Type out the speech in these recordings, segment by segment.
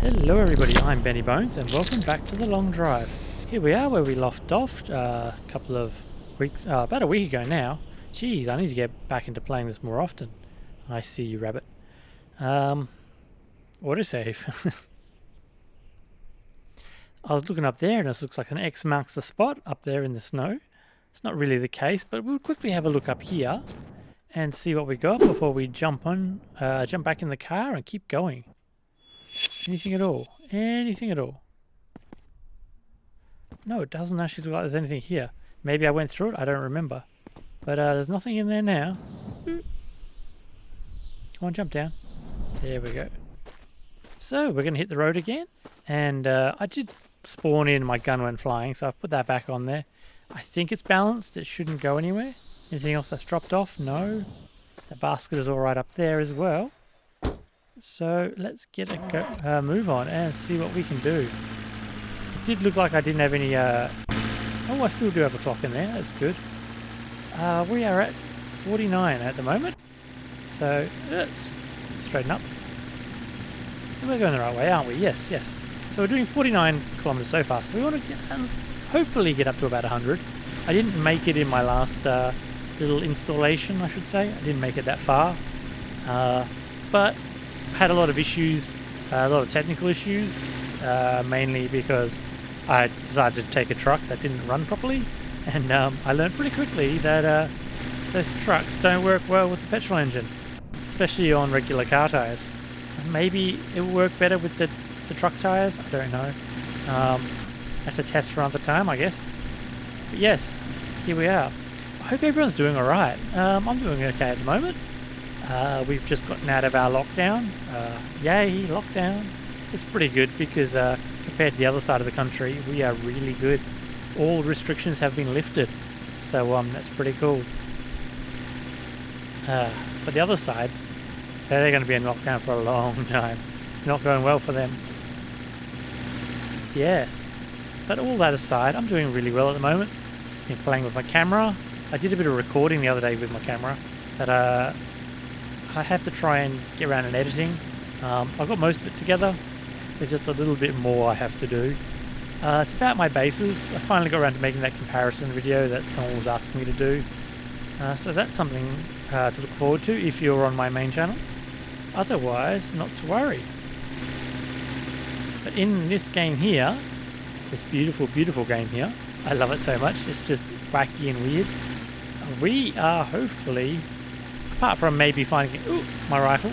Hello everybody, I'm Benny Bones and welcome back to The Long Drive. Here we are where we left off a couple of weeks, about a week ago now. Geez, I need to get back into playing this more often. I see you, rabbit. Autosave. I was looking up there and it looks like an X marks the spot up there in the snow. It's not really the case, but we'll quickly have a look up here and see what we got before we jump back in the car and keep going. Anything at all? Anything at all? No, it doesn't actually look like there's anything here. Maybe I went through it, I don't remember. But there's nothing in there now. Come on, jump down. There we go. So, we're going to hit the road again. And I did spawn in, my gun went flying, so I've put that back on there. I think it's balanced, it shouldn't go anywhere. Anything else that's dropped off? No. The basket is alright up there as well. So let's get a move on and see what we can do. It did look like I didn't have any... Oh, I still do have a clock in there. That's good. We are at 49 at the moment. So let's straighten up. We're going the right way, aren't we? Yes, yes. So we're doing 49 kilometers so far. So we want to hopefully get up to about 100. I didn't make it in my last little installation, I should say. I didn't make it that far. But had a lot of issues, a lot of technical issues, mainly because I decided to take a truck that didn't run properly, and I learned pretty quickly that those trucks don't work well with the petrol engine, especially on regular car tyres. Maybe it will work better with the truck tyres, I don't know. That's a test for another time, I guess. But yes, here we are. I hope everyone's doing alright. I'm doing okay at the moment. We've just gotten out of our lockdown. Yay, lockdown. It's pretty good because compared to the other side of the country, we are really good. All restrictions have been lifted. So that's pretty cool. But the other side, they're going to be in lockdown for a long time. It's not going well for them. Yes. But all that aside, I'm doing really well at the moment. Been playing with my camera. I did a bit of recording the other day with my camera that I have to try and get around in editing. I've got most of it together. There's just a little bit more I have to do. It's about my bases. I finally got around to making that comparison video that someone was asking me to do. So that's something to look forward to if you're on my main channel. Otherwise, not to worry. But in this game here, this beautiful, beautiful game here, I love it so much. It's just wacky and weird. We are hopefully... Apart from maybe finding my rifle.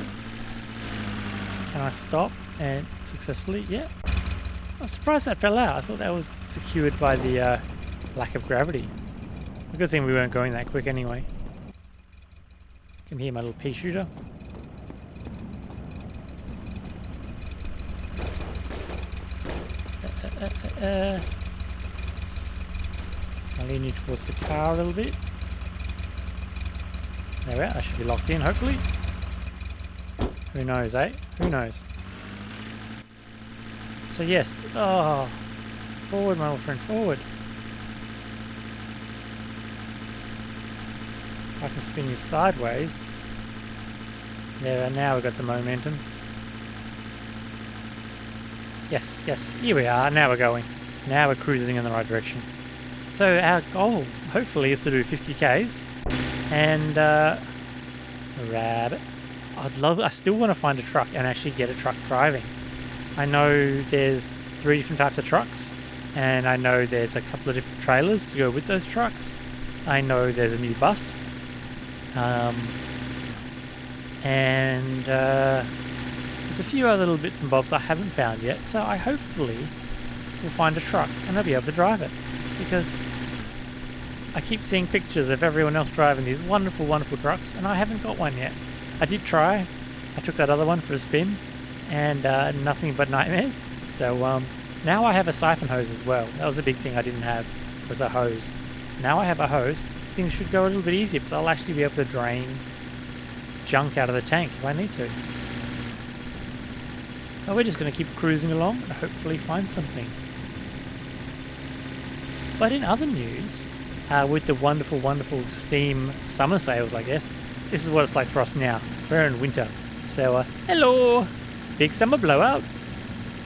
Can I stop and successfully? Yeah. I'm surprised that fell out. I thought that was secured by the lack of gravity. A good thing we weren't going that quick anyway. Come here, my little pea shooter. I'll lean you towards the car a little bit. There we are, I should be locked in, hopefully. Who knows, eh? Who knows? So yes, forward, my old friend, forward. I can spin you sideways. There, now we've got the momentum. Yes, yes, here we are, now we're going. Now we're cruising in the right direction. So our goal, hopefully, is to do 50 Ks. And rabbit. I still want to find a truck and actually get a truck driving. I know there's 3 different types of trucks, and I know there's a couple of different trailers to go with those trucks. I know there's a new bus, and there's a few other little bits and bobs I haven't found yet. So I hopefully will find a truck and I'll be able to drive it, because I keep seeing pictures of everyone else driving these wonderful, wonderful trucks, and I haven't got one yet. I did try. I took that other one for a spin, and nothing but nightmares. So now I have a siphon hose as well. That was a big thing I didn't have, was a hose. Now I have a hose. Things should go a little bit easier, because I'll actually be able to drain junk out of the tank if I need to. But we're just going to keep cruising along and hopefully find something. But in other news... with the wonderful, wonderful Steam summer sales, I guess. This is what it's like for us now. We're in winter. So, hello! Big summer blowout.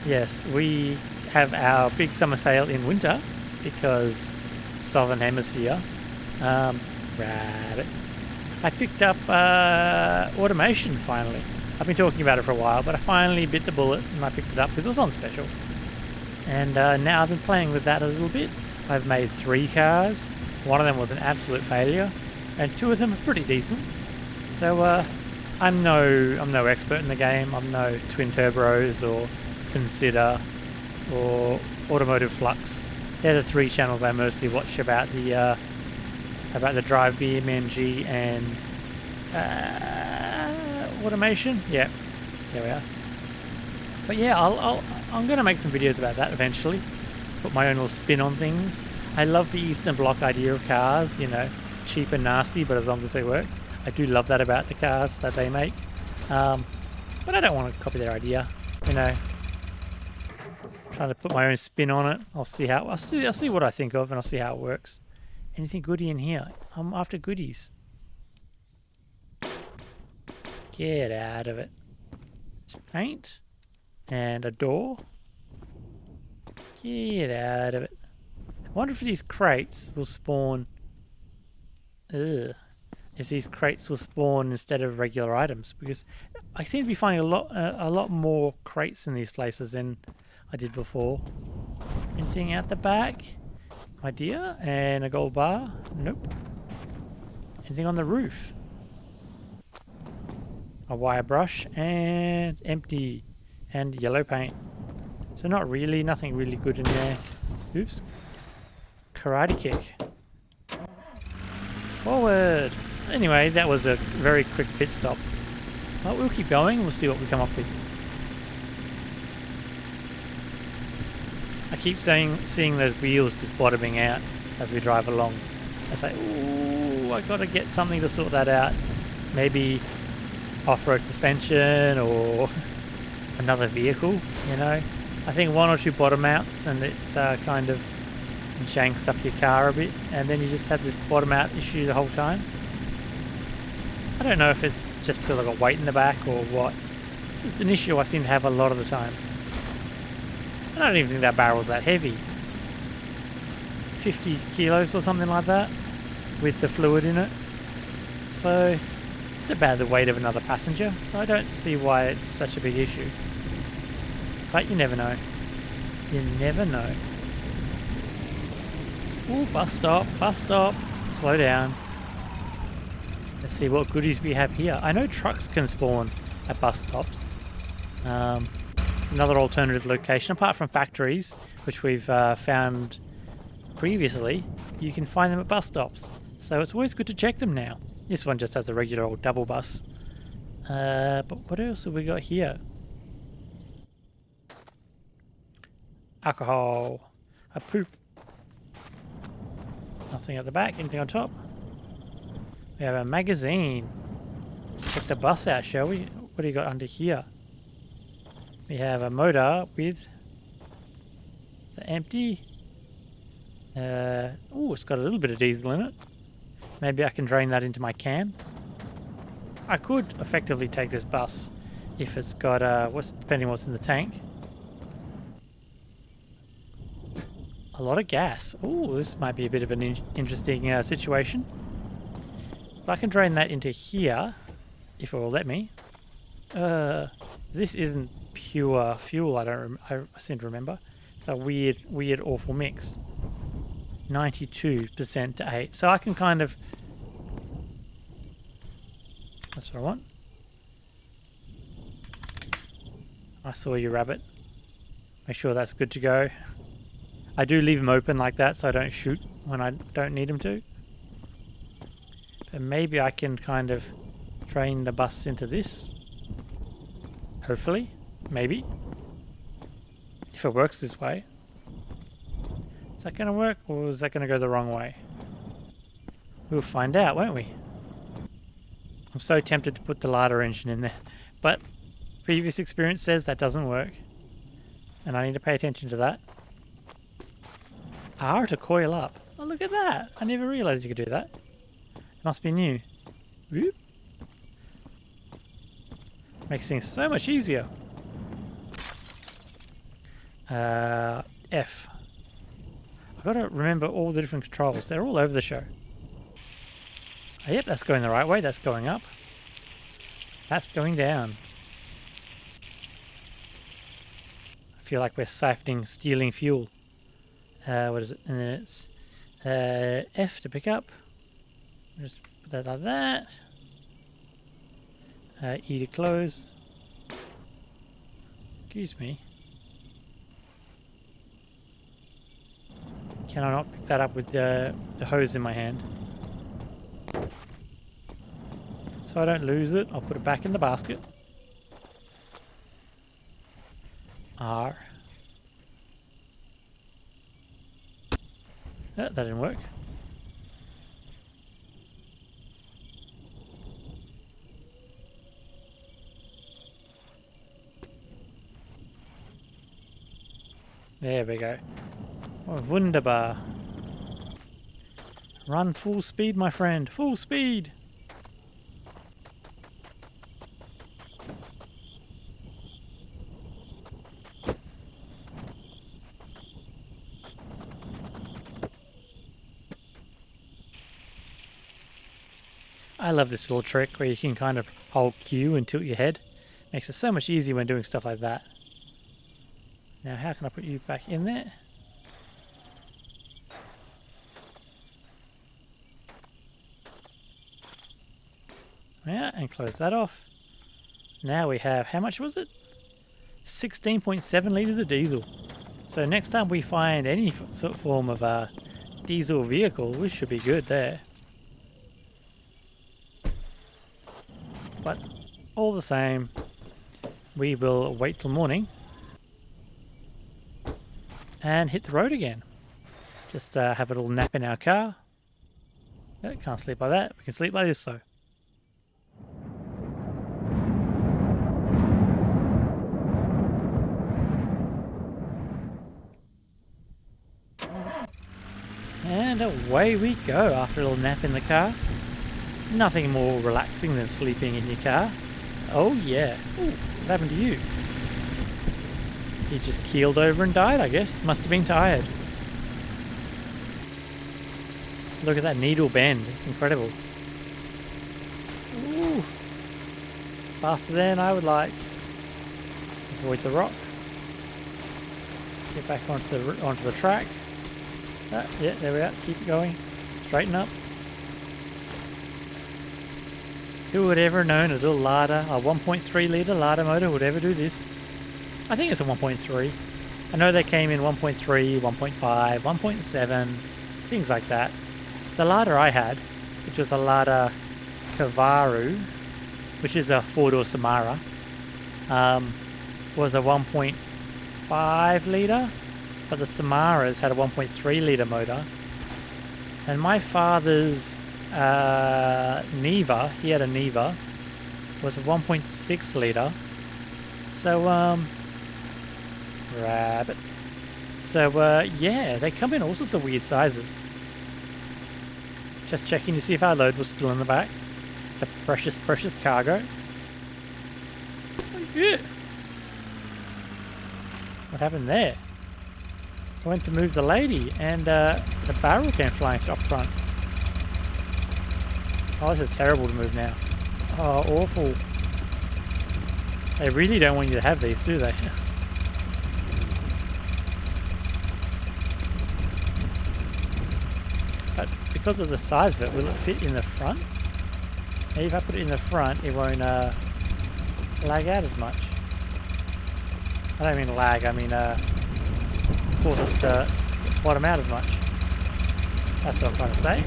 Yes, we have our big summer sale in winter because Southern Hemisphere. Rabbit. I picked up automation finally. I've been talking about it for a while, but I finally bit the bullet and I picked it up because it was on special. And now I've been playing with that a little bit. I've made 3 cars. One of them was an absolute failure, and 2 of them are pretty decent. So I'm no expert in the game. I'm no Twin Turbos or Consider or Automotive Flux. They're the 3 channels I mostly watch about the drive BMNG and automation. Yeah, there we are. But yeah, I'm gonna make some videos about that eventually. Put my own little spin on things. I love the Eastern Bloc idea of cars. You know, cheap and nasty, but as long as they work. I do love that about the cars that they make. But I don't want to copy their idea. You know, trying to put my own spin on it. I'll see what I think of, and I'll see how it works. Anything goody in here? I'm after goodies. Get out of it. It's paint and a door. Get out of it. I wonder if these crates will spawn. Ugh. If these crates will spawn instead of regular items, because I seem to be finding a lot more crates in these places than I did before. Anything out the back? My dear, and a gold bar? Nope. Anything on the roof? A wire brush and empty, and yellow paint. So nothing really good in there. Oops. Karate kick. Forward. Anyway, that was a very quick pit stop. Well, we'll keep going and we'll see what we come up with. I keep seeing those wheels just bottoming out as we drive along. I say, ooh, I gotta get something to sort that out. Maybe off-road suspension or another vehicle, you know. I think 1 or 2 bottom outs and it's kind of janks up your car a bit, and then you just have this bottom out issue the whole time. I don't know if it's just because I've got weight in the back or what. It's an issue I seem to have a lot of the time. I don't even think that barrel's that heavy. 50 kilos or something like that with the fluid in it. So it's about the weight of another passenger, so I don't see why it's such a big issue. But you never know. You never know. Ooh, bus stop, bus stop. Slow down. Let's see what goodies we have here. I know trucks can spawn at bus stops. It's another alternative location. Apart from factories, which we've found previously, you can find them at bus stops. So it's always good to check them now. This one just has a regular old double bus. But what else have we got here? Alcohol. A poop. Nothing at the back. Anything on top? We have a magazine. Let's check the bus out, shall we? What do you got under here? We have a motor with the empty. Oh, it's got a little bit of diesel in it. Maybe I can drain that into my can. I could effectively take this bus if it's got depending what's in the tank. A lot of gas. Oh, this might be a bit of an interesting situation. So I can drain that into here, if it will let me. This isn't pure fuel. I seem to remember. It's a weird, awful mix. 92% to 8. So I can kind of. That's what I want. I saw you, rabbit. Make sure that's good to go. I do leave them open like that so I don't shoot when I don't need them to. But maybe I can kind of train the bus into this. Hopefully. Maybe. If it works this way. Is that going to work or is that going to go the wrong way? We'll find out, won't we? I'm so tempted to put the Lada engine in there. But previous experience says that doesn't work. And I need to pay attention to that. R to coil up. Oh, look at that. I never realized you could do that. It must be new. Whoop. Makes things so much easier. F. I've got to remember all the different controls. They're all over the show. Oh, yep, that's going the right way. That's going up. That's going down. I feel like we're siphoning, stealing fuel. What is it? And then it's F to pick up. Just put that like that. E to close. Excuse me. Can I not pick that up with the hose in my hand? So I don't lose it, I'll put it back in the basket. R. Oh, that didn't work. There we go. Oh, wunderbar. Run full speed, my friend. Full speed! I love this little trick where you can kind of hold Q and tilt your head. Makes it so much easier when doing stuff like that. Now how can I put you back in there? Yeah, and close that off. Now we have, how much was it? 16.7 litres of diesel. So next time we find any sort of form of a diesel vehicle, we should be good there. But all the same, we will wait till morning and hit the road again. Just have a little nap in our car. Yeah, can't sleep like that. We can sleep like this though. And away we go after a little nap in the car. Nothing more relaxing than sleeping in your car. Oh yeah. Ooh, what happened to you? He just keeled over and died, I guess. Must have been tired. Look at that needle bend. It's incredible. Ooh. Faster than I would like. Avoid the rock. Get back onto the track. Ah, yeah, there we are. Keep it going. Straighten up. Who would ever have known a little Lada, a 1.3 litre Lada motor would ever do this? I think it's a 1.3. I know they came in 1.3, 1.5, 1.7, things like that. The Lada I had, which was a Lada Kavaru, which is a four-door Samara, was a 1.5 litre, but the Samaras had a 1.3 litre motor. And my father's Neva, he had a Neva, was a 1.6 litre. So, rabbit. So, yeah, they come in all sorts of weird sizes. Just checking to see if our load was still in the back. The precious, precious cargo. Oh, yeah. What happened there? I went to move the lady and the barrel came flying up front. Oh, this is terrible to move now. Oh, awful. They really don't want you to have these, do they? But because of the size of it, will it fit in the front? Maybe if I put it in the front, it won't lag out as much. I don't mean lag, I mean cause us to bottom out as much. That's what I'm trying to say.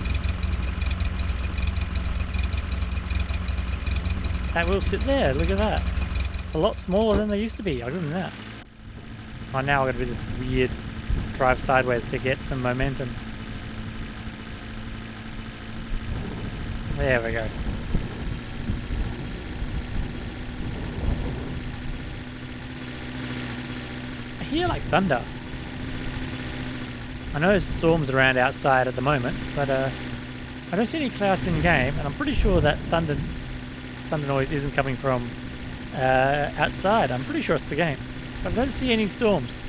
That will sit there, look at that. It's a lot smaller than they used to be, I'll give them that. Oh, now I've got to do this weird drive sideways to get some momentum. There we go. I hear like thunder. I know there's storms around outside at the moment, but I don't see any clouds in game, and I'm pretty sure that thunder noise isn't coming from outside. I'm pretty sure it's the game, but I don't see any storms.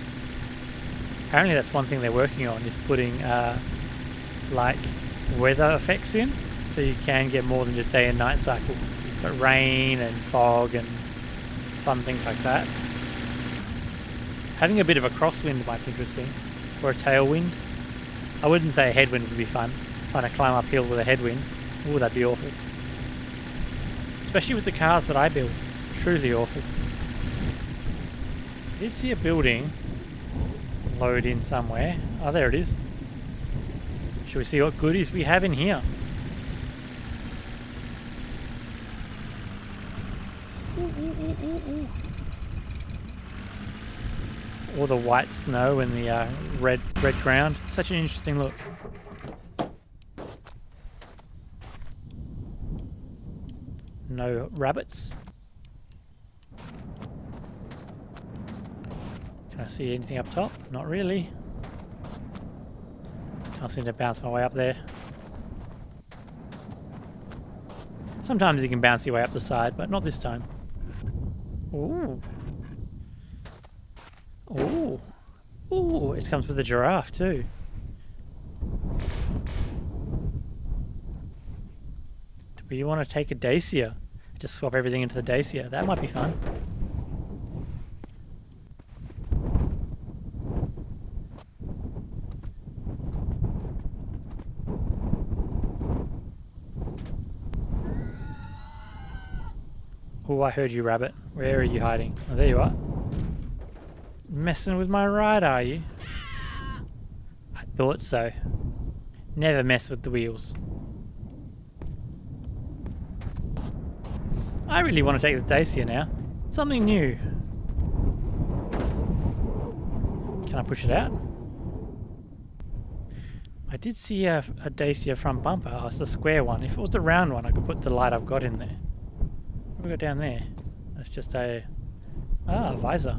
Apparently that's one thing they're working on, is putting like weather effects in, so you can get more than just day and night cycle, but rain and fog and fun things like that. Having a bit of a crosswind might be interesting, or a tailwind. I wouldn't say a headwind would be fun, trying to climb uphill with a headwind. Ooh, that'd be awful. Especially with the cars that I build. Truly awful. I did see a building load in somewhere. Oh, there it is. Should we see what goodies we have in here? Ooh, ooh, ooh, ooh, ooh. All the white snow and the red ground. Such an interesting look. No rabbits. Can I see anything up top? Not really. Can't seem to bounce my way up there. Sometimes you can bounce your way up the side, but not this time. Ooh. Ooh. Ooh, it comes with a giraffe too. Do we want to take a Dacia? Just swap everything into the Dacia. That might be fun. Oh, I heard you, rabbit. Where are you hiding? Oh, there you are. Messing with my ride, are you? I thought so. Never mess with the wheels. I really want to take the Dacia now. Something new. Can I push it out? I did see a Dacia front bumper. Oh, it's the square one. If it was the round one, I could put the light I've got in there. What do we got down there? That's just a visor.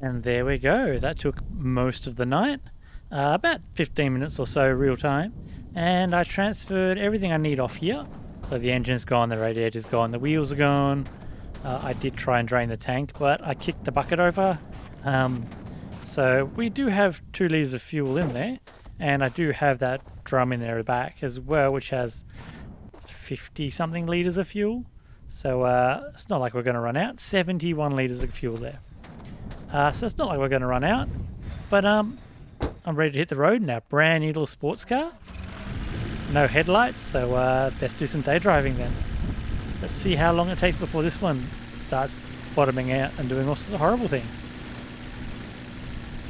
And there we go. That took most of the night. About 15 minutes or so real time. And I transferred everything I need off here. So the engine's gone, the radiator's gone, the wheels are gone. I did try and drain the tank, but I kicked the bucket over. So we do have 2 litres of fuel in there. And I do have that drum in there at the back as well, which has 50 something litres of fuel. So it's not like we're going to run out. 71 litres of fuel there. So it's not like we're going to run out. But I'm ready to hit the road now. Brand new little sports car. No headlights, so let's do some day driving then. Let's see how long it takes before this one starts bottoming out and doing all sorts of horrible things.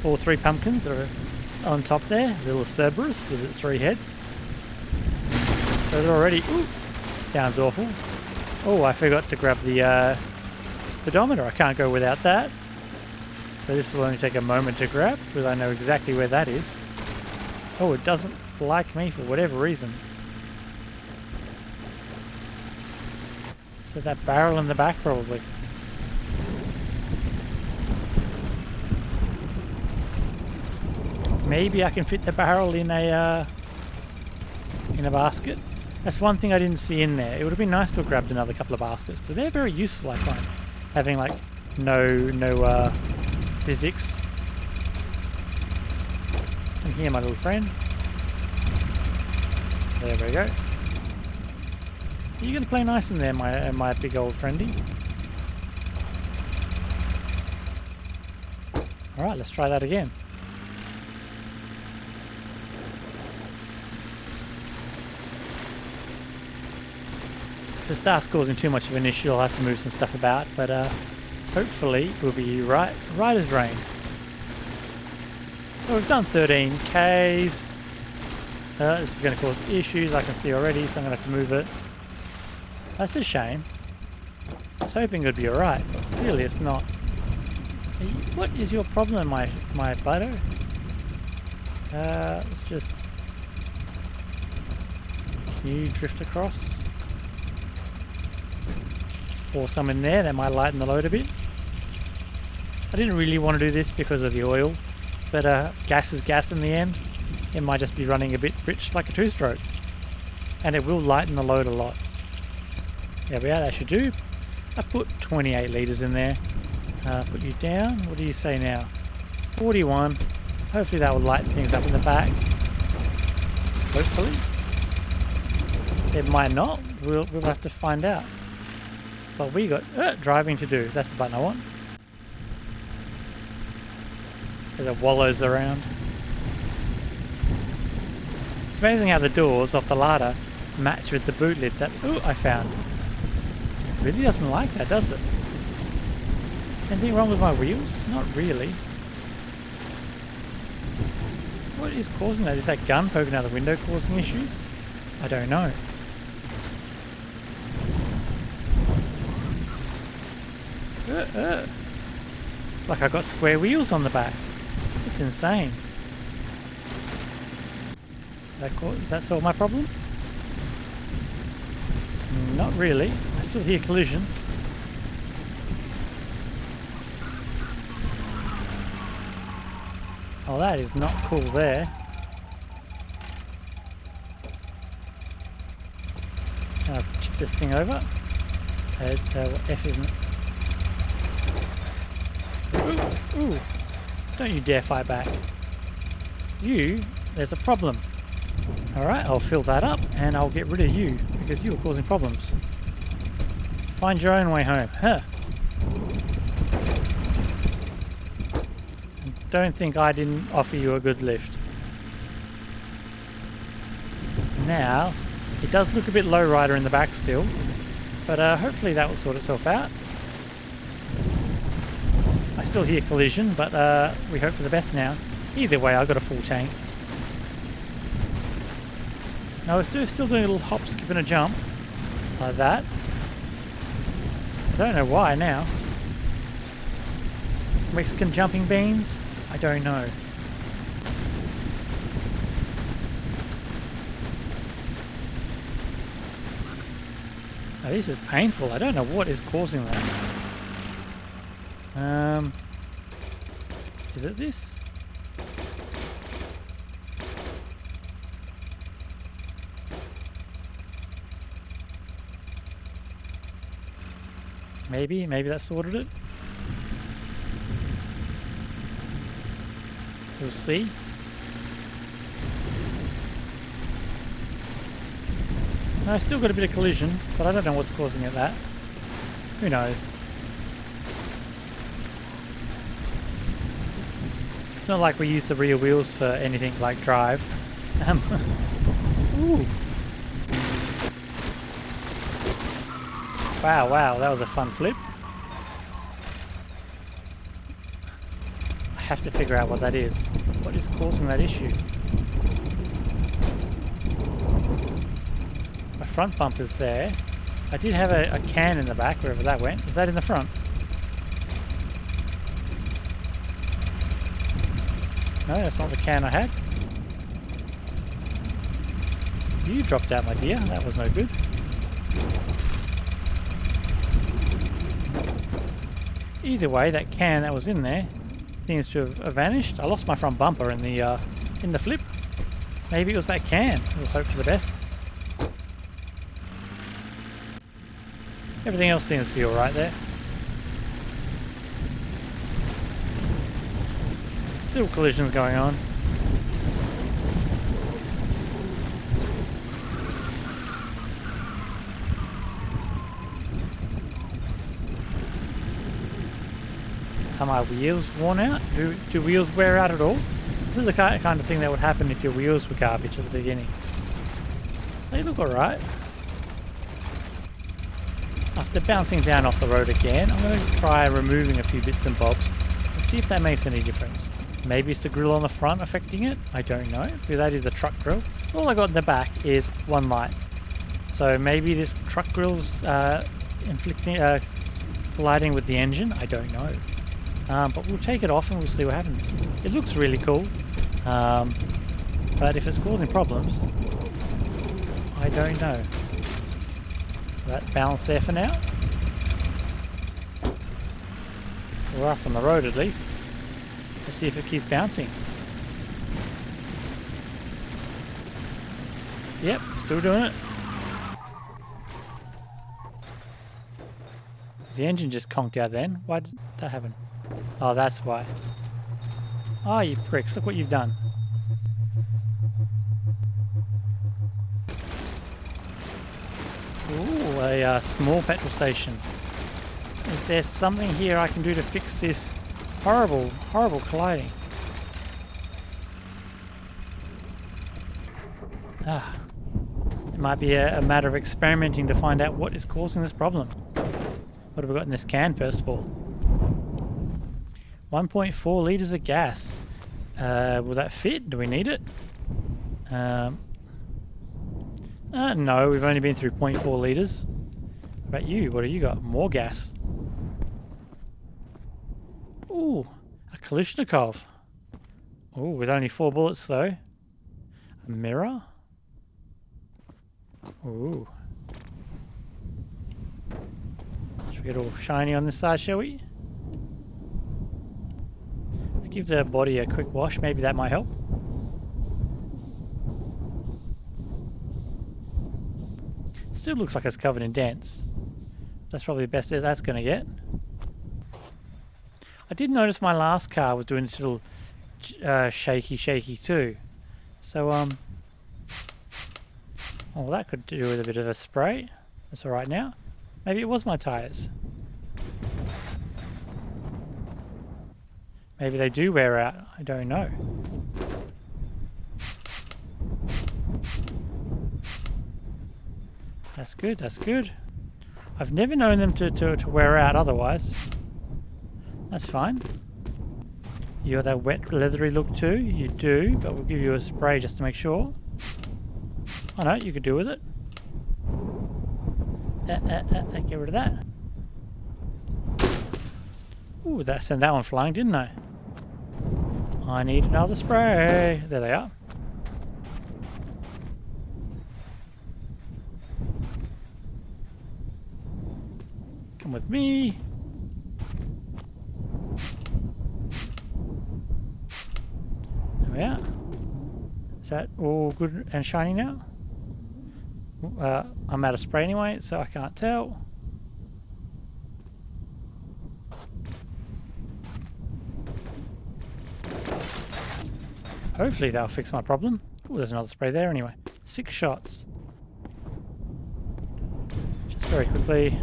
All 3 pumpkins are on top there. Little Cerberus with its 3 heads. So they're already... Ooh, sounds awful. Oh, I forgot to grab the speedometer. I can't go without that. So this will only take a moment to grab, because I know exactly where that is. Oh, it doesn't like me for whatever reason. So that barrel in the back probably. Maybe I can fit the barrel in a basket. That's one thing I didn't see in there. It would have been nice to have grabbed another couple of baskets, because they're very useful, I find. Having like no physics. Come here, my little friend. There we go. You're going to play nice in there, my big old friendy. Alright, let's try that again. If it starts causing too much of an issue, I'll have to move some stuff about, but hopefully we'll be right as rain. So we've done 13 Ks. This is going to cause issues, I can see already, so I'm going to have to move it. That's a shame. I was hoping it would be alright, but clearly it's not. What is your problem, my butto? Let's just... Can you drift across? Pour some in there, that might lighten the load a bit. I didn't really want to do this because of the oil, but gas is gas in the end. It might just be running a bit rich like a two-stroke. And it will lighten the load a lot. There we are, that should do. I put 28 litres in there. Put you down. What do you say now? 41. Hopefully that will lighten things up in the back. Hopefully. It might not. We'll have to find out. But we got driving to do. That's the button I want. As it wallows around. It's amazing how the doors off the Lada match with the boot lid that I found. It really doesn't like that, does it? Anything wrong with my wheels? Not really. What is causing that? Is that gun poking out the window causing issues? I don't know. Like I got square wheels on the back. It's insane. Does that solve my problem? Not really. I still hear collision. Oh, that is not cool there. Can I tip this thing over? As F isn't. Ooh! Don't you dare fight back. There's a problem. Alright, I'll fill that up and I'll get rid of you because you are causing problems. Find your own way home. Huh. And don't think I didn't offer you a good lift. Now, it does look a bit low rider in the back still, but hopefully that will sort itself out. I still hear collision, but we hope for the best now. Either way, I've got a full tank. No, we're still doing a little hop, skip and a jump. Like that. I don't know why now. Mexican jumping beans? I don't know. Now, this is painful. I don't know what is causing that. Is it this? Maybe that sorted it. We'll see. No, I still got a bit of collision, but I don't know what's causing it that. Who knows? It's not like we use the rear wheels for anything like drive. Ooh. Wow, that was a fun flip. I have to figure out what that is. What is causing that issue? My front bumper's there. I did have a can in the back, wherever that went. Is that in the front? No, that's not the can I had. You dropped out, my dear. That was no good. Either way, that can that was in there seems to have vanished. I lost my front bumper in the flip. Maybe it was that can. We'll hope for the best. Everything else seems to be alright there. Still collisions going on. Are my wheels worn out? Do wheels wear out at all? This is the kind of thing that would happen if your wheels were garbage at the beginning. They look alright. After bouncing down off the road again, I'm going to try removing a few bits and bobs and see if that makes any difference. Maybe it's the grille on the front affecting it? I don't know, because that is a truck grille. All I got in the back is one light. So maybe this truck grille's colliding with the engine? I don't know. But we'll take it off and we'll see what happens. It looks really cool, but if it's causing problems, I don't know. That balance there for now. We're up on the road at least. Let's see if it keeps bouncing. Yep, still doing it. The engine just conked out then. Why did that happen? Oh, that's why. Oh, you pricks. Look what you've done. Ooh, a small petrol station. Is there something here I can do to fix this horrible, horrible colliding? Ah. It might be a matter of experimenting to find out what is causing this problem. What have we got in this can first of all? 1.4 litres of gas. Will that fit? Do we need it? No, we've only been through 0.4 litres. What about you? What have you got? More gas. Ooh, a Kalashnikov. Ooh, with only 4 bullets though. A mirror. Ooh. Should we get all shiny on this side, shall we? Let's give the body a quick wash. Maybe that might help. Still looks like it's covered in dents. That's probably the best that's going to get. I did notice my last car was doing this little shaky too. So, well, that could do with a bit of a spray. That's alright now. Maybe it was my tyres. Maybe they do wear out. I don't know. That's good, that's good. I've never known them to wear out otherwise. That's fine. You got that wet, leathery look too? You do, but we'll give you a spray just to make sure. Oh no, you could do with it. Get rid of that. Ooh, that sent that one flying, didn't I? I need another spray. There they are. Come with me. There we are. Is that all good and shiny now? I'm out of spray anyway, so I can't tell. Hopefully that'll fix my problem. Oh, there's another spray there anyway. 6 shots. Just very quickly.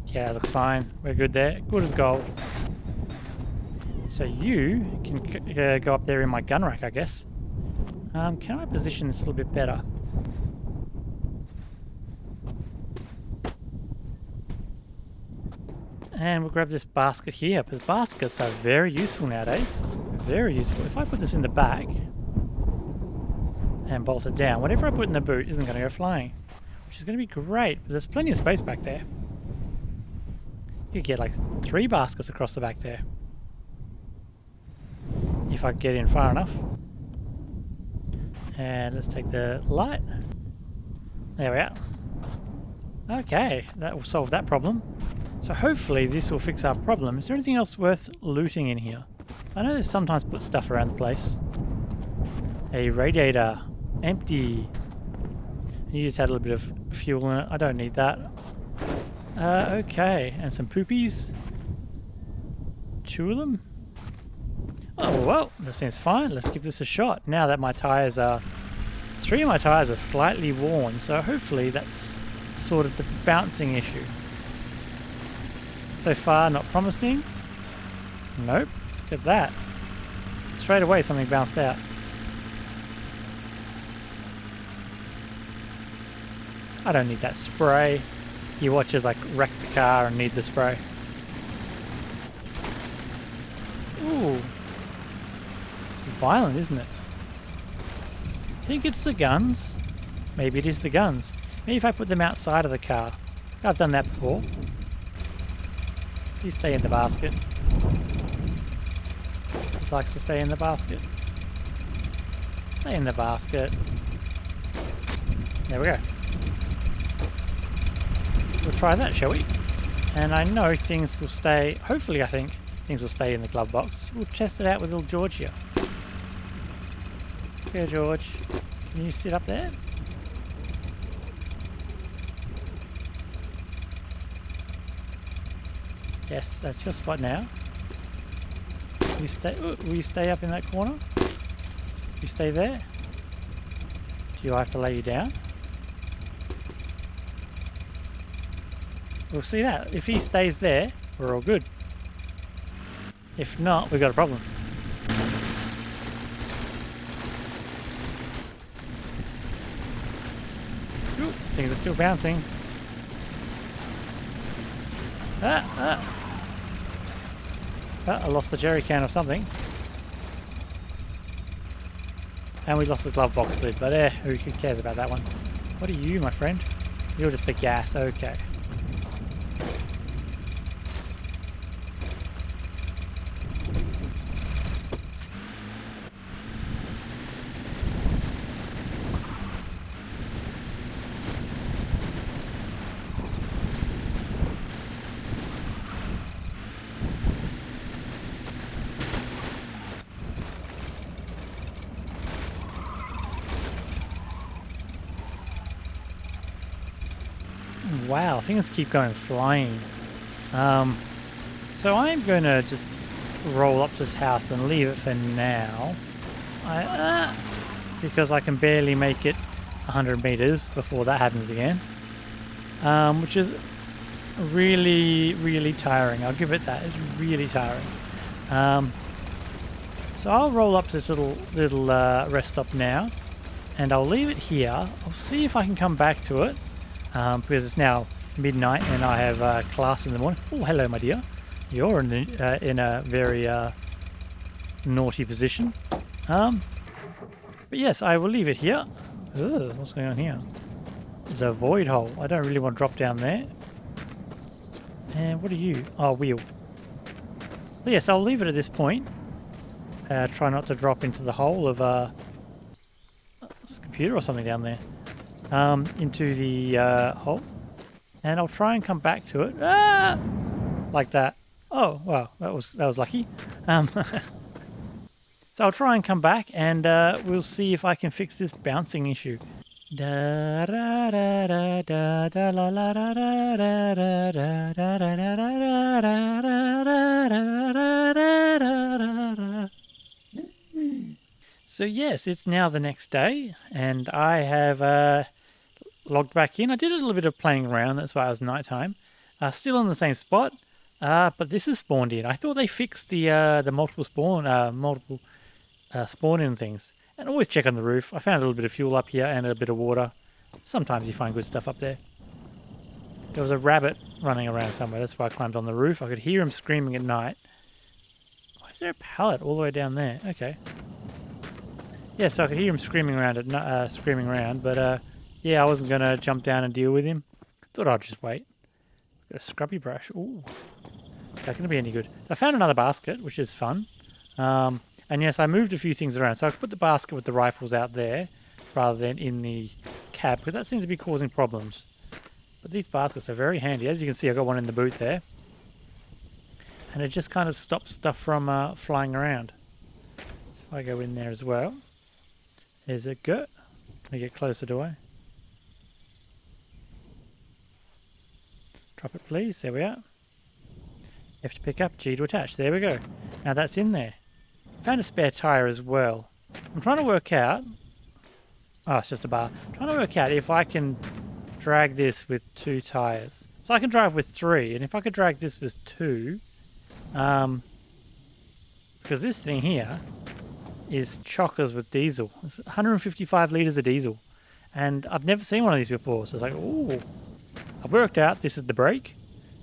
Yeah, looks fine. We're good there. Good as gold. So you can go up there in my gun rack, I guess. Can I position this a little bit better? And we'll grab this basket here, because baskets are very useful nowadays. Very useful. If I put this in the back and bolt it down, whatever I put in the boot isn't going to go flying, which is going to be great, but there's plenty of space back there. You could get like 3 baskets across the back there. If I get in far enough. And let's take the light. There we are. Okay, that will solve that problem. So hopefully this will fix our problem. Is there anything else worth looting in here? I know they sometimes put stuff around the place. A radiator. Empty. You just had a little bit of fuel in it. I don't need that. Okay, and some poopies. 2 of them. Oh, well, that seems fine. Let's give this a shot. Now that my tyres are... 3 of my tyres are slightly worn, so hopefully that's sort of the bouncing issue. So far, not promising. Nope. Look at that. Straight away, something bounced out. I don't need that spray. You watch as I wreck the car and need the spray. Ooh. It's violent, isn't it? I think it's the guns. Maybe it is the guns. Maybe if I put them outside of the car. I've done that before. You stay in the basket. He likes to stay in the basket. Stay in the basket. There we go. we'll try that, shall we? And I know things will stay, hopefully I think things will stay in the glove box. We'll test it out with little George here. Here, George. Can you sit up there? Yes, that's your spot now. Will you stay up in that corner? You stay there? Do I have to lay you down? We'll see that. If he stays there, we're all good. If not, we've got a problem. Ooh, things are still bouncing. I lost the jerry can or something. And we lost the glove box lid, but who cares about that one? What are you, my friend? You're just a gas, okay. Wow, things keep going flying. So I'm going to just roll up this house and leave it for now. Because I can barely make it 100 meters before that happens again. Which is really, really tiring. I'll give it that. It's really tiring. So I'll roll up this little rest stop now. And I'll leave it here. I'll see if I can come back to it. Because it's now midnight and I have class in the morning. Oh, hello, my dear. You're in a very naughty position. But yes, I will leave it here. Ugh, what's going on here? There's a void hole. I don't really want to drop down there. And what are you? Oh, wheel. But yes, I'll leave it at this point. Try not to drop into the hole of a computer or something down there. Into the hole, and I'll try and come back to it like that. Oh wow, that was lucky. So I'll try and come back, and we'll see if I can fix this bouncing issue. So yes, it's now the next day, and I have logged back in. I did a little bit of playing around, that's why it was nighttime. Still in the same spot, but this is spawned in. I thought they fixed the multiple spawn in things. And always check on the roof. I found a little bit of fuel up here and a bit of water. Sometimes you find good stuff up there. There was a rabbit running around somewhere, that's why I climbed on the roof. I could hear him screaming at night. Why is there a pallet all the way down there? Okay. Yeah, so I could hear him screaming around, but yeah, I wasn't going to jump down and deal with him. Thought I'd just wait. Got a scrubby brush. Ooh. Is that going to be any good? So I found another basket, which is fun. And yes, I moved a few things around. So I put the basket with the rifles out there rather than in the cab, because that seems to be causing problems. But these baskets are very handy. As you can see, I've got one in the boot there. And it just kind of stops stuff from flying around. So if I go in there as well. There's a go. Can I get closer, do I? Drop it, please. There we are. F to pick up, G to attach. There we go. Now that's in there. Found a spare tyre as well. I'm trying to work out... Oh, it's just a bar. I'm trying to work out if I can drag this with 2 tyres. So I can drive with 3, and if I could drag this with 2... because this thing here is chockers with diesel. It's 155 litres of diesel. And I've never seen one of these before. So it's like, ooh. I've worked out this is the brake.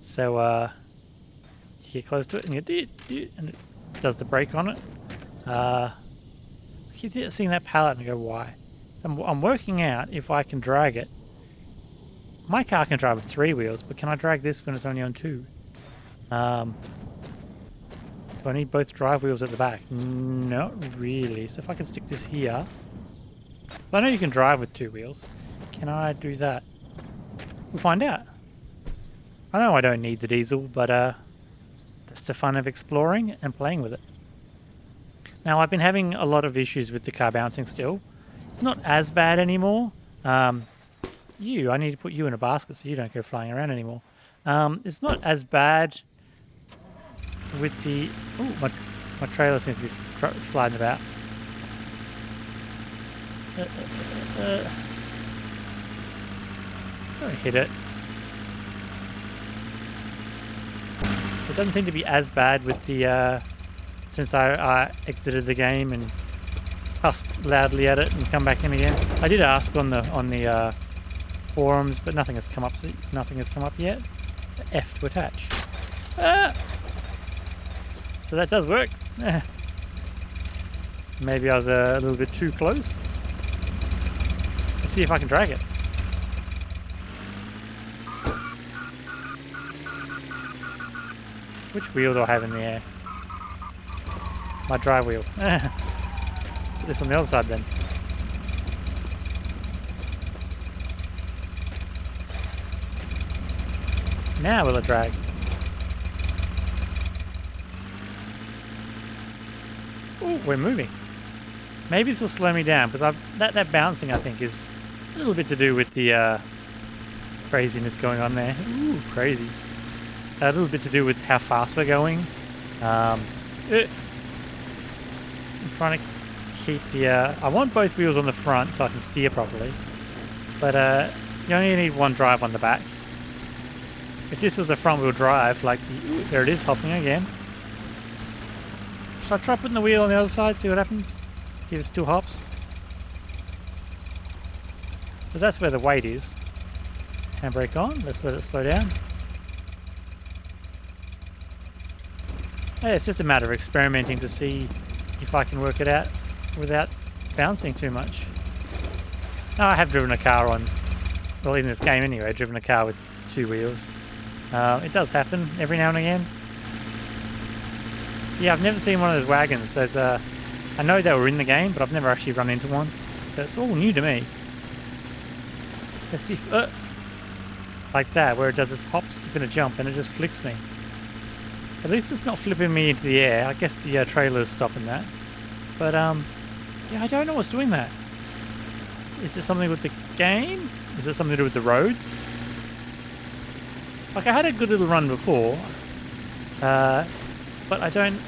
So you get close to it and and it does the brake on it. I keep seeing that pallet and I go, why? So I'm working out if I can drag it. My car can drive with 3 wheels, but can I drag this when it's only on 2? Do I need both drive wheels at the back? Not really. So if I can stick this here... Well, I know you can drive with 2 wheels. Can I do that? We'll find out. I know I don't need the diesel, but that's the fun of exploring and playing with it. Now, I've been having a lot of issues with the car bouncing still. It's not as bad anymore. I need to put you in a basket so you don't go flying around anymore. It's not as bad with the... Oh, my trailer seems to be sliding about. Don't hit it. It doesn't seem to be as bad with the... since I exited the game and cussed loudly at it and come back in again. I did ask on the forums, but nothing has come up. Nothing has come up yet. F to attach. Ah! So that does work. Maybe I was a little bit too close. Let's see if I can drag it. Which wheel do I have in the air? My drive wheel. Put this on the other side then. Now will it drag? Oh, we're moving. Maybe this will slow me down because that bouncing I think is a little bit to do with the craziness going on there. Ooh, crazy. A little bit to do with how fast we're going. I'm trying to keep the... I want both wheels on the front so I can steer properly. But you only need one drive on the back. If this was a front wheel drive, like the... Ooh, there it is, hopping again. Should I try putting the wheel on the other side, see what happens? See if it still hops? Because that's where the weight is. Handbrake on, let's let it slow down. Yeah, it's just a matter of experimenting to see if I can work it out without bouncing too much. No, I have driven a car on, well in this game anyway, driven a car with two wheels. It does happen every now and again. Yeah, I've never seen one of those wagons. There's I know they were in the game, but I've never actually run into one. So it's all new to me. Let's see if... like that, where it does this hop, skip and a jump and it just flicks me. At least it's not flipping me into the air. I guess the trailer's stopping that. But, yeah, I don't know what's doing that. Is it something with the game? Is it something to do with the roads? Like, I had a good little run before. But I don't...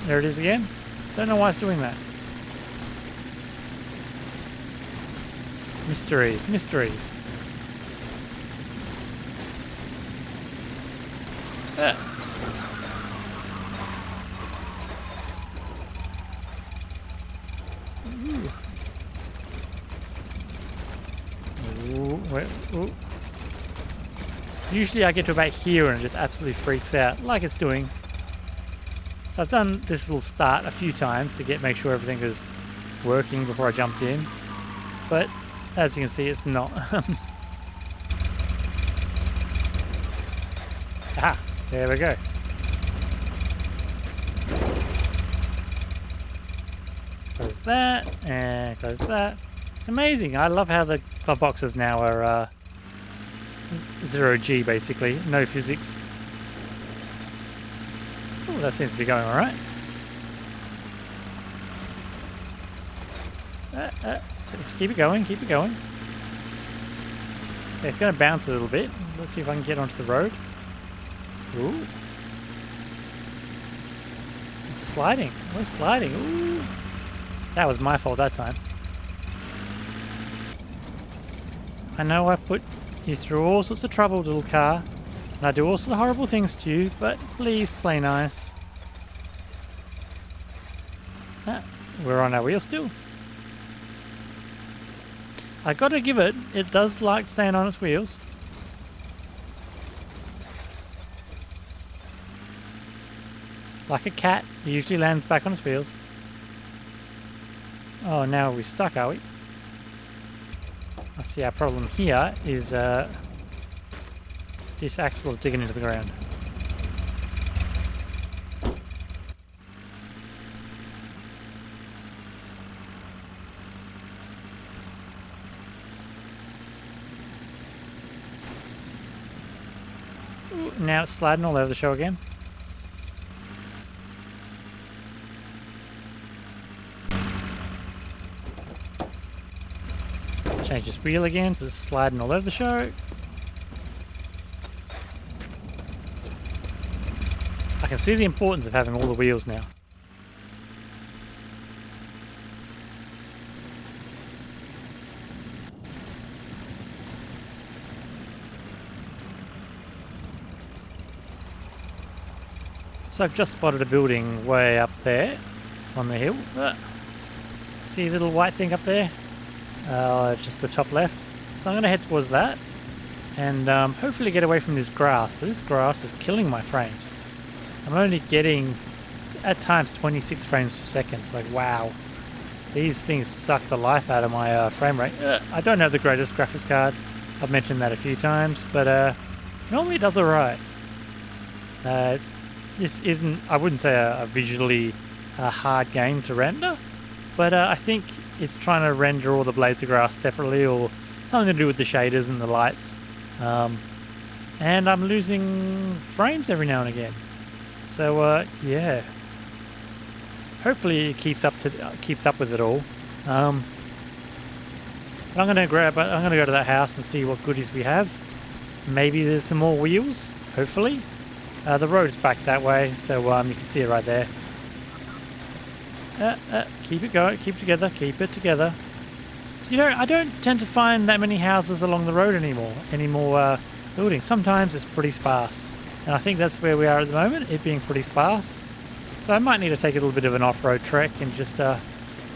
there it is again. Don't know why it's doing that. Mysteries, mysteries. Ooh. Usually I get to about here and it just absolutely freaks out, like it's doing. So I've done this little start a few times to make sure everything is working before I jumped in. But as you can see, it's not. Ah, there we go. Close that, and close that. It's amazing. I love how the glove boxes now are 0G basically, no physics. Oh, that seems to be going alright. Just keep it going, keep it going. Yeah, it's going to bounce a little bit. Let's see if I can get onto the road. Ooh. I'm sliding. We're sliding. Ooh. That was my fault that time. I know I put you through all sorts of trouble, little car. And I do all sorts of horrible things to you, but please play nice. Ah, we're on our wheel still. I gotta give it, it does like staying on its wheels. Like a cat, it usually lands back on its wheels. Oh, now we're stuck, are we? I see our problem here is this axle is digging into the ground. Ooh. now it's sliding all over the show again. Change this wheel again, it's sliding all over the show. I can see the importance of having all the wheels now. So I've just spotted a building way up there on the hill. See a little white thing up there? It's just the top left. So I'm going to head towards that and hopefully get away from this grass. But this grass is killing my frames. I'm only getting, at times, 26 frames per second. It's like, wow. These things suck the life out of my frame rate. I don't have the greatest graphics card. I've mentioned that a few times. But normally it does alright. This isn't, I wouldn't say a visually hard game to render, but I think it's trying to render all the blades of grass separately or something to do with the shaders and the lights. And I'm losing frames every now and again. So yeah, hopefully it keeps up with it all. But I'm gonna go to that house and see what goodies we have. Maybe there's some more wheels, hopefully. The road's back that way, so you can see it right there. Keep it going, keep it together. So I don't tend to find that many houses along the road anymore. Any more buildings. Sometimes it's pretty sparse, and I think that's where we are at the moment. It being pretty sparse, so I might need to take a little bit of an off-road trek and just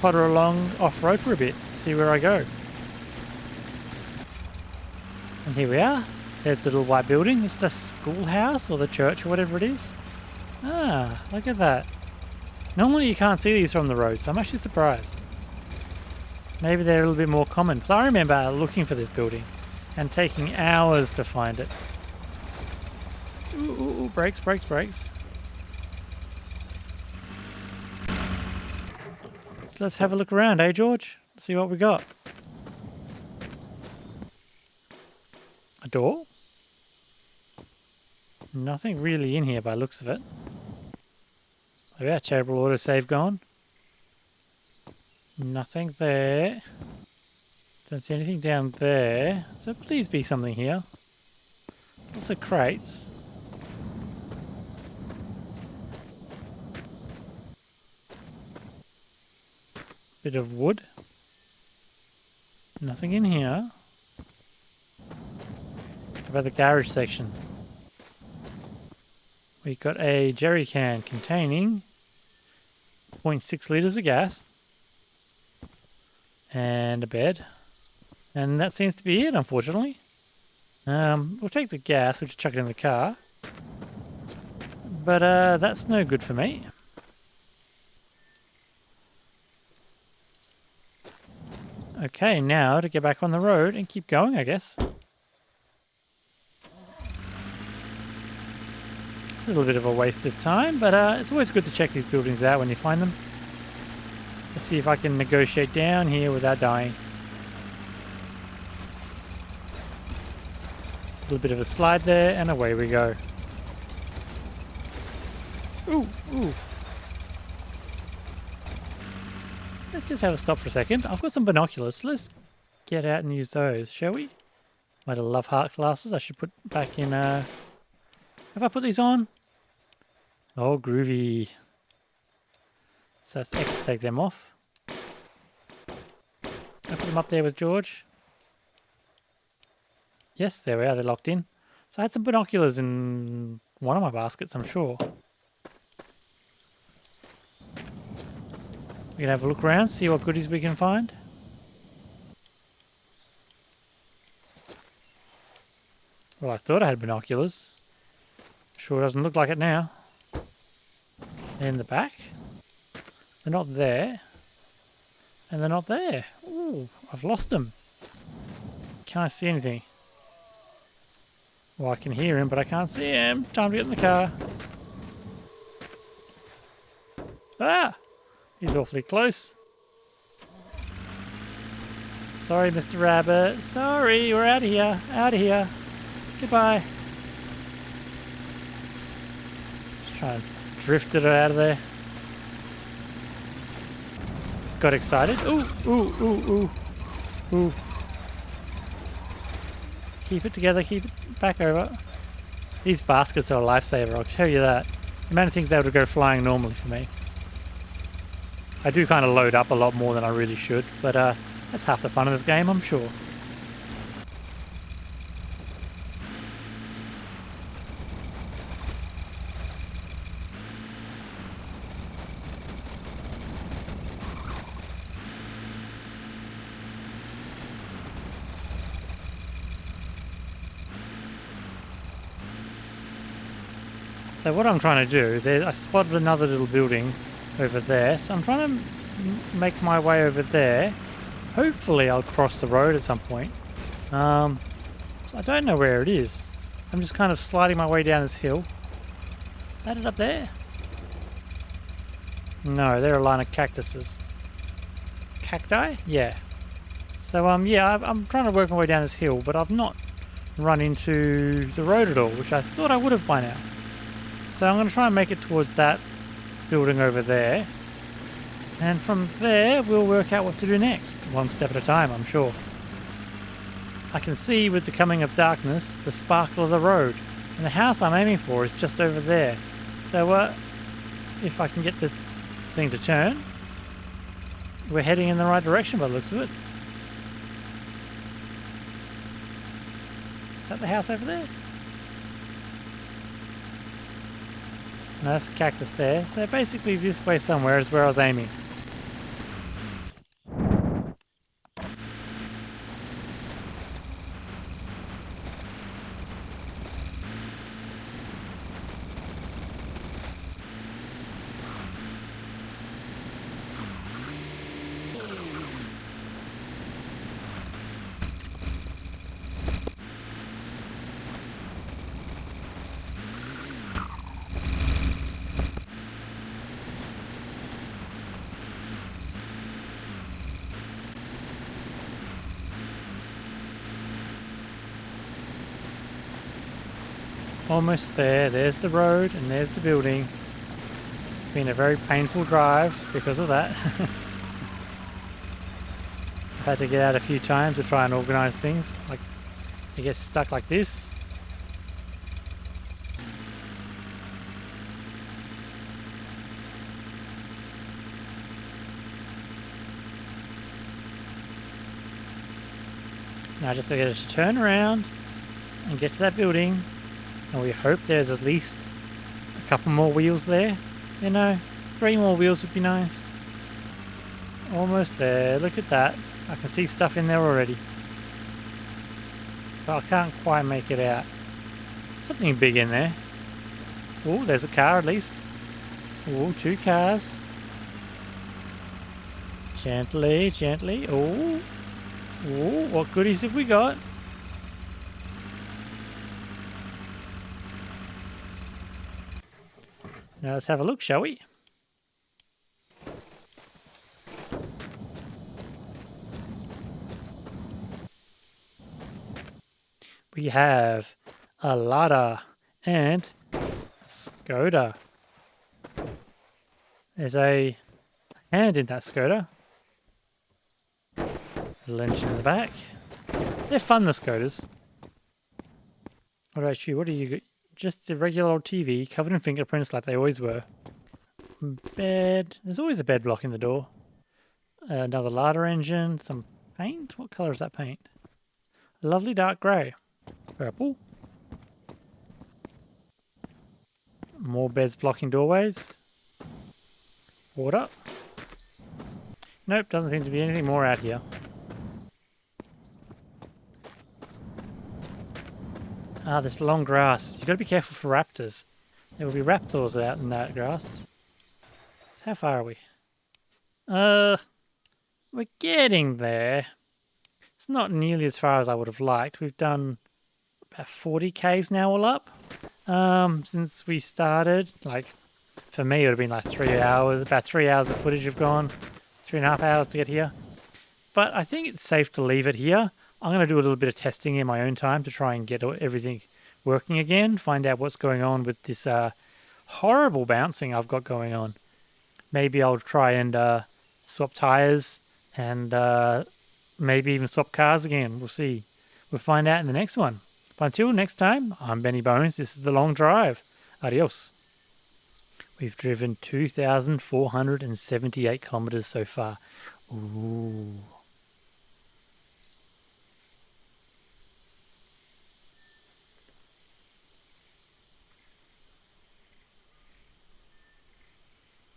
potter along off-road for a bit, see where I go. And here we are. There's the little white building. It's the schoolhouse or the church or whatever it is. Ah, look at that. Normally you can't see these from the road, so I'm actually surprised. Maybe they're a little bit more common. Because I remember looking for this building and taking hours to find it. Ooh, brakes. So let's have a look around, eh, George? See what we got. A door? Nothing really in here by the looks of it. Oh yeah, terrible autosave gone. Nothing there. Don't see anything down there. So please be something here. Lots of crates. Bit of wood. Nothing in here. What about the garage section? We've got a jerry can containing 0.6 litres of gas and a bed, and that seems to be it, unfortunately. We'll take the gas, we'll just chuck it in the car, but that's no good for me. Okay, now to get back on the road and keep going, I guess. A little bit of a waste of time, but it's always good to check these buildings out when you find them. Let's see if I can negotiate down here without dying. A little bit of a slide there, and away we go. Ooh. Let's just have a stop for a second. I've got some binoculars, so let's get out and use those, shall we? My little love heart glasses I should put back in. Have I put these on? Oh, groovy. So let's take them off. I put them up there with George. Yes, there we are, they're locked in. So I had some binoculars in one of my baskets, I'm sure. We can have a look around, see what goodies we can find. Well, I thought I had binoculars. Sure doesn't look like it now. They're in the back. They're not there. And they're not there. Ooh, I've lost them. Can't see anything. Well, I can hear him, but I can't see him. Time to get in the car. Ah! He's awfully close. Sorry, Mr. Rabbit. Sorry, we're out of here. Out of here. Goodbye. Try and drift it out of there. Got excited. Ooh, ooh, ooh, ooh, ooh. Keep it together, keep it back over. These baskets are a lifesaver, I'll tell you that. The amount of things that would go flying normally for me. I do kind of load up a lot more than I really should, but that's half the fun of this game, I'm sure. So what I'm trying to do is I spotted another little building over there, so I'm trying to make my way over there. Hopefully I'll cross the road at some point. So I don't know where it is. I'm just kind of sliding my way down this hill. Is that it up there? No, they're a line of cactuses. Cacti? Yeah. So yeah, I'm trying to work my way down this hill, but I've not run into the road at all, which I thought I would have by now. So I'm going to try and make it towards that building over there. And from there, we'll work out what to do next. One step at a time, I'm sure. I can see with the coming of darkness, the sparkle of the road. And the house I'm aiming for is just over there. So if I can get this thing to turn, we're heading in the right direction by the looks of it. Is that the house over there? No, that's a cactus there. So basically this way somewhere is where I was aiming. Almost there. There's the road and there's the building. It's been a very painful drive because of that. I've had to get out a few times to try and organise things. Like, you get stuck like this. Now I just gotta get us to turn around and get to that building. And we hope there's at least a couple more wheels there. You know, 3 more wheels would be nice. Almost there. Look at that. I can see stuff in there already. But I can't quite make it out. Something big in there. Oh, there's a car at least. Oh, 2 cars. Gently, gently. Oh. Oh, what goodies have we got? Now let's have a look, shall we? We have a ladder and a Skoda. There's a hand in that Skoda. There's a engine in the back. They're fun, the Skodas. What about you? What are you? Just a regular old TV covered in fingerprints like they always were. Bed. There's always a bed blocking the door. Another ladder engine. Some paint. What colour is that paint? Lovely dark grey. Purple. More beds blocking doorways. Water. Nope, doesn't seem to be anything more out here. Ah, this long grass. You've got to be careful for raptors. There will be raptors out in that grass. So how far are we? We're getting there. It's not nearly as far as I would have liked. We've done about 40 Ks now all up. Since we started. Like, for me it would have been like 3 hours. About 3 hours of footage have gone. 3.5 hours to get here. But I think it's safe to leave it here. I'm going to do a little bit of testing in my own time to try and get everything working again, find out what's going on with this horrible bouncing I've got going on. Maybe I'll try and swap tires and maybe even swap cars again. We'll see. We'll find out in the next one. But until next time, I'm Benny Bones. This is The Long Drive. Adios. We've driven 2,478 kilometers so far. Ooh.